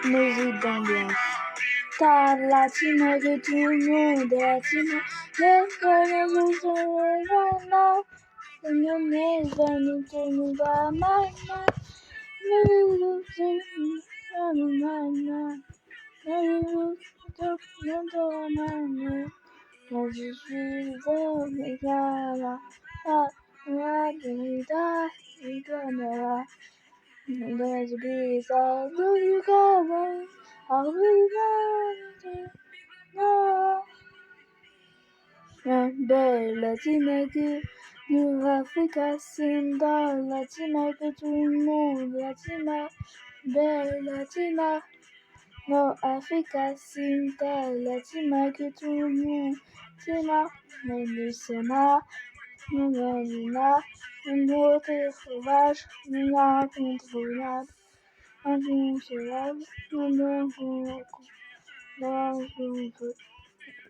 musique d'ambiance. T'as la team que tout le monde est la team. Les connaissances sont les jeunes. Les jeunes tournent pas mal. Moi je suis le gars. There's a piece of you coming. I'll be belle Latina, New Africa, Sinda, Latina, que tout le monde, Latina, belle Latina, No Africa, Sinda, Latina, que tout le monde, Latina, Mélicena, Nouvelle-Lina, une beauté sauvage, une incontrôlable, incontrôlable,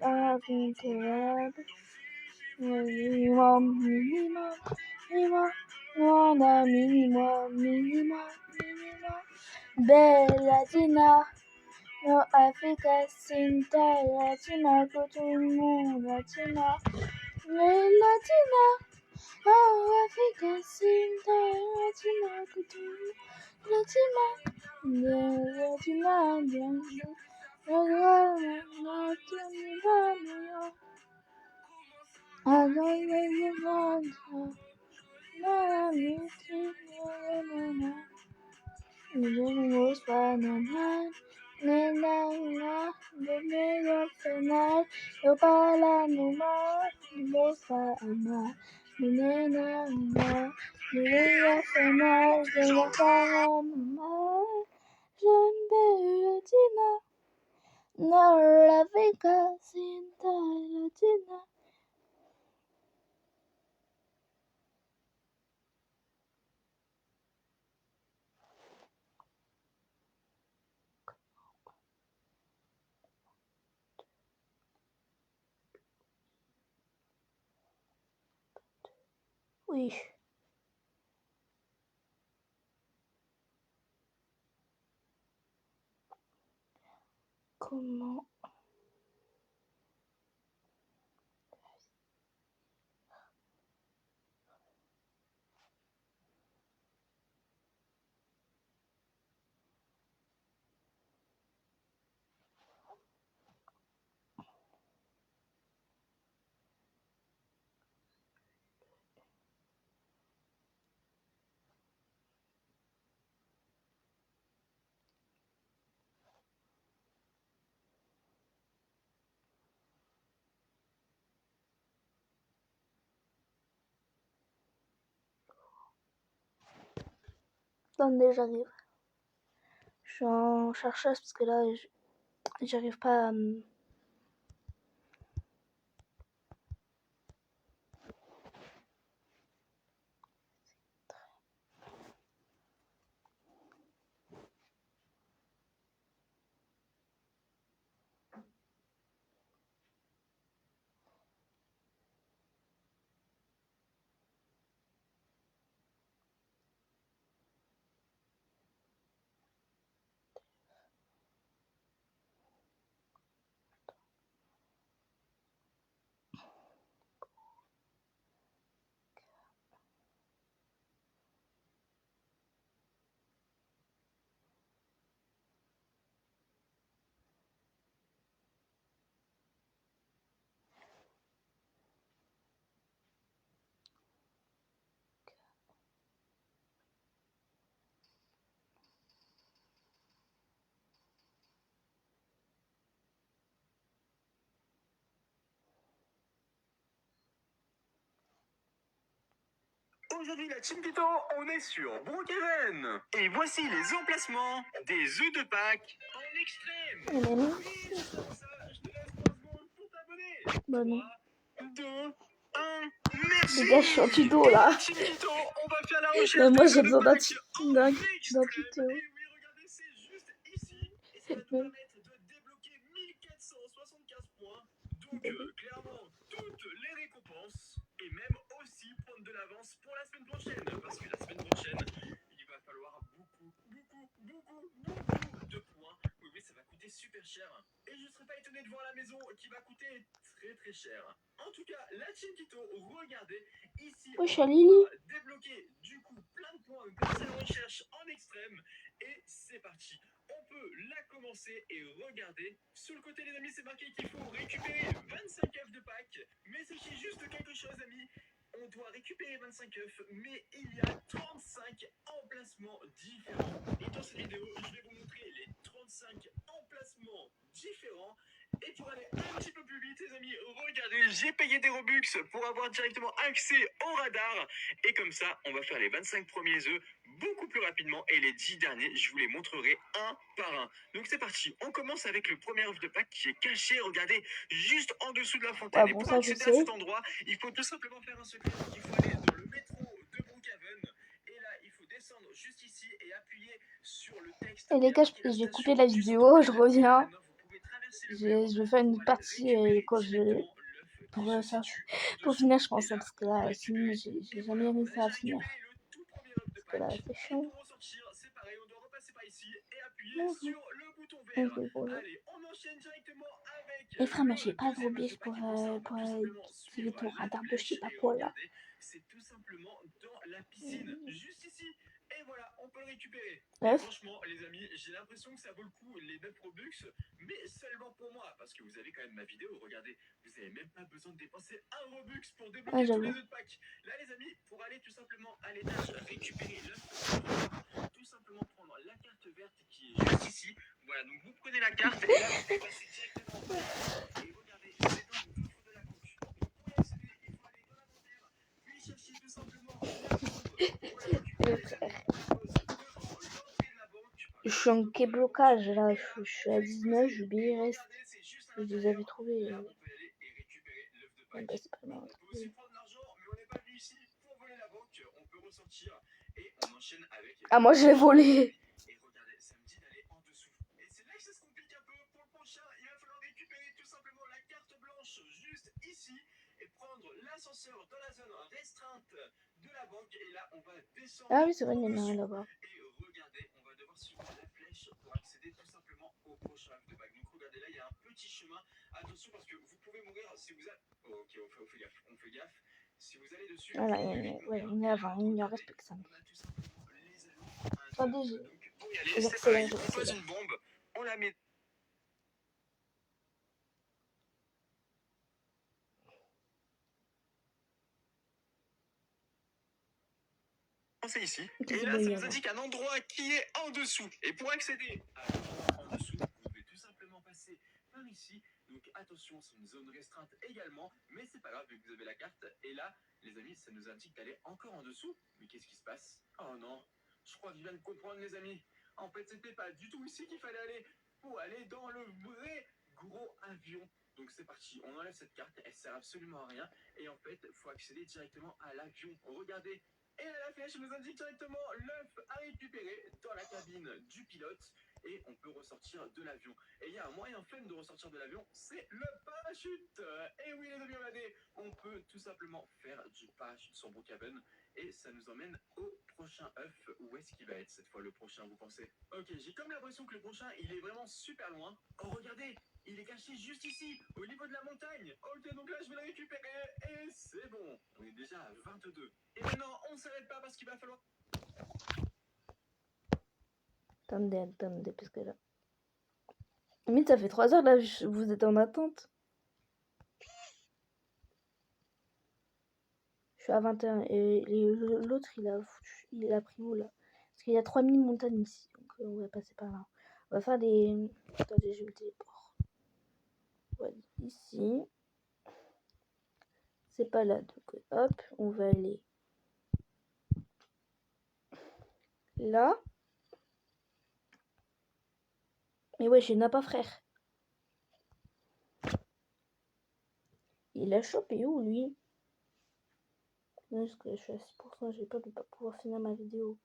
incontrôlable. Minimum, minimum, minimum, minimum, minimum, minimum, minimum. Belle Latina, no Africa, Sinta, Latina, que tout le monde, Latina. Belle Latina, no Africa, Sinta, Latina, que tout le monde, Latina. Latina, Latina, I don't really want to. No, I'm was banana. Nena, the middle final. Yo para no más. Was banana. Nena, the middle final. Yo para no más. Jambe Latina. No, la fica cinta Latina. Oui. Comment? Attendez, j'arrive. Je suis en chercheuse parce que là, j'arrive pas à... Aujourd'hui, la Team Python, on est sur Brookhaven. Et voici les emplacements des œufs de Pâques en extrême. Oui, ça, je te laisse 3 secondes pour t'abonner. Bah non. 3, 2, 1, merci. Les gars, je suis en tuto là. Team Python, on va faire la recherche. Mais moi, des j'ai œufs de besoin Pâques en d'un tuto. extrême. Et oui, regardez, c'est juste ici. Et ça va nous permettre de débloquer 1475 points. Donc, clairement, toutes les récompenses. Et même aussi prendre de l'avance pour la semaine prochaine. Parce que la semaine prochaine, il va falloir beaucoup de points cher. Et je ne serais pas étonné de voir la maison qui va coûter très très cher. En tout cas, la Chinkito, regardez, ici Oui, on va Chalili. pouvoir débloquer du coup plein de points grâce à la recherche en extrême. Et c'est parti. On peut la commencer et regarder. Sur le côté, les amis, c'est marqué qu'il faut récupérer 25 œufs de Pâques. Mais sachez juste quelque chose, amis. On doit récupérer 25 œufs, mais il y a 35 emplacements différents. Et dans cette vidéo, je vais vous montrer les 35 emplacements différents. Et pour aller un petit peu plus vite, les amis, regardez, j'ai payé des Robux pour avoir directement accès au radar. Et comme ça, on va faire les 25 premiers œufs beaucoup plus rapidement. Et les 10 derniers, je vous les montrerai un par un. Donc c'est parti, on commence avec le premier œuf de Pâques qui est caché, regardez, juste en dessous de la fontaine. Ouais, Et bon, pour ça, je accéder à sais. cet endroit, il faut tout simplement faire un secret. Donc il faut aller dans le métro de Brookhaven. Et là, il faut descendre juste ici et appuyer sur le texte. Et les gars, je vais couper la vidéo, je reviens. Je vais faire une partie quand je... pour ça. Pour finir, je pense, hein, parce que là, sinon, j'ai jamais réussi à finir. Parce que là, c'est chiant. Pour ressortir, c'est pareil, on doit repasser par ici et appuyer sur le bouton vert. Allez, on enchaîne directement avec. Et frère, mais j'ai pas de Robux pour activer ton radar de je sais pas quoi là. C'est tout simplement dans la piscine, juste ici. Et voilà, on peut le récupérer. Ouais. Franchement, les amis, j'ai l'impression que ça vaut le coup, les 9 Robux, mais seulement pour moi, parce que vous avez quand même ma vidéo, regardez, vous n'avez même pas besoin de dépenser un Robux pour débloquer tous les œufs de Pâques. Là, les amis, pour aller tout simplement à l'étage, récupérer l'œuf, tout simplement prendre la carte verte qui est juste ici. Voilà, donc vous prenez la carte et là, vous passez directement en bas. Et regardez, c'est dans le coffre de la banque. Donc pour y accéder, il faut aller dans l'inventaire, puis chercher tout simplement la bombe pour la récupérer. Je suis en quai blocage là, je suis à 19, je vais reste. Je les avais trouvés. Bon, bah, c'est pas grave. On peut aussi prendre l'argent, mais on n'est pas venu ici pour voler la banque. On peut ressortir et on enchaîne avec. Ah, moi je l'ai volé. Et regardez, ça me dit d'aller en dessous. Et c'est là que ça se complique un peu. Pour le prochain, il va falloir récupérer tout simplement la carte blanche juste ici et prendre l'ascenseur dans la zone restreinte de la banque. Et là, on va descendre. Ah oui, c'est vrai, il y en a un là-bas. Et regardez, on va devoir suivre la flèche pour accéder tout simplement au prochain œuf de bague. Donc regardez, là, il y a un petit chemin. Attention parce que vous pouvez mourir si vous avez... Oh, ok, on fait gaffe, on fait gaffe. Si vous allez dessus... Voilà, ouais, on est avant, il n'y en reste plus que ça. On a tout simplement les anneaux. Attendez, Donc pour y aller, c'est pareil, on pose une bombe, on la met... C'est ici. Et là, ça nous indique un endroit qui est en dessous. Et pour accéder en dessous, vous devez tout simplement passer par ici. Donc attention, c'est une zone restreinte également. Mais c'est pas grave, vu que vous avez la carte. Et là, les amis, ça nous indique d'aller encore en dessous. Mais qu'est-ce qui se passe? Oh non, je crois que je viens de comprendre, les amis. En fait, c'était pas du tout ici qu'il fallait aller pour aller dans le vrai gros avion. Donc c'est parti, on enlève cette carte, elle sert absolument à rien. Et en fait, il faut accéder directement à l'avion. Regardez. Et la flèche nous indique directement l'œuf à récupérer dans la cabine du pilote et on peut ressortir de l'avion. Et il y a un moyen fun de ressortir de l'avion, c'est le parachute. Et oui les amis, regardez, on peut tout simplement faire du parachute sur Brookhaven et ça nous emmène au prochain œuf. Où est-ce qu'il va être cette fois le prochain, vous pensez? Ok, j'ai comme l'impression que le prochain, il est vraiment super loin. Oh regardez, il est caché juste ici, au niveau de la montagne. Ok, donc là, je vais le récupérer et c'est bon. On est déjà à 22. Et maintenant, on ne s'arrête pas parce qu'il va falloir... Attendez, parce que là... Mais ça fait 3 heures là, vous êtes en attente. Je suis à 21 et l'autre il a pris où là? Parce qu'il y a 3000 montagnes ici, donc on va passer par là. On va faire des... Attendez, je le téléport. Voilà, ici. C'est pas là, donc hop, on va aller là. Mais ouais, j'ai pas frère. Il a chopé où lui? Non, parce que je suis à 6%, j'ai peur de pas pouvoir finir ma vidéo.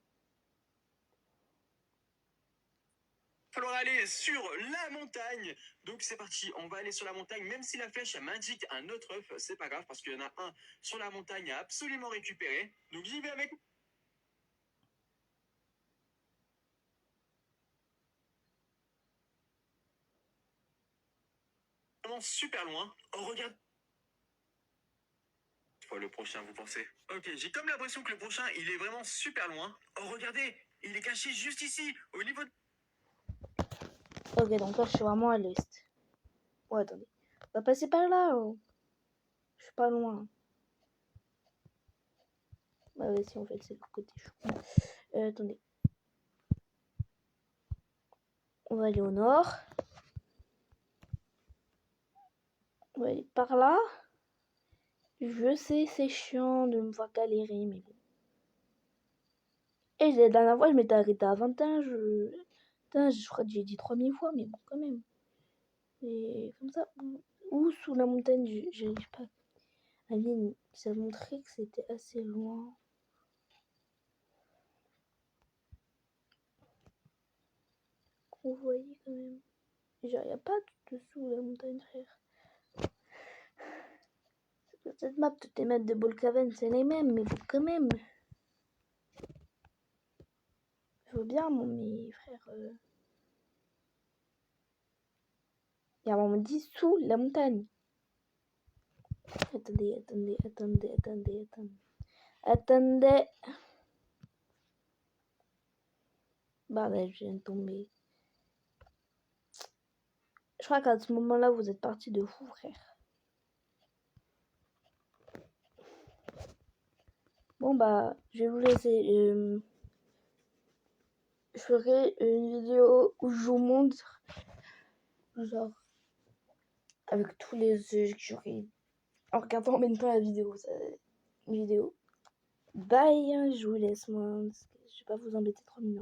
Il va falloir aller sur la montagne. Donc c'est parti, on va aller sur la montagne. Même si la flèche m'indique un autre œuf, c'est pas grave parce qu'il y en a un sur la montagne à absolument récupérer. Donc j'y vais avec... vraiment super loin. Oh, regarde. Quoi, le prochain, vous pensez? Ok, j'ai comme l'impression que le prochain, il est vraiment super loin. Oh, regardez, il est caché juste ici, au niveau de... Ok, donc là, je suis vraiment à l'est. Ouais, attendez. On va passer par là. Oh. Je suis pas loin. Bah ouais, si, en fait, c'est le côté. Attendez. On va aller au nord. On va aller par là. Je sais, c'est chiant de me voir galérer, mais bon. Et la dernière fois, je m'étais arrêté à 21. Putain, je crois que j'ai dit 3000 fois, mais bon, quand même. Et comme ça. Ou sous la montagne, j'arrive pas. Aline, ça montrait que c'était assez loin. Vous voyez quand même. Genre, y a pas tout dessous la montagne, frère. Cette map, toutes les maps de Bolkaven, c'est les mêmes, mais bon, quand même. Je veux bien, mais frère. Il y a un moment dit sous la montagne. Attendez. Bah là, je viens de tomber. Je crois qu'à ce moment-là, vous êtes parti de fou, frère. Bon, bah, je vais vous laisser. Je ferai une vidéo où je vous montre, genre, avec tous les jeux que j'aurai en regardant en même temps la vidéo. Bye, je vous laisse, moi. Je vais pas vous embêter trop.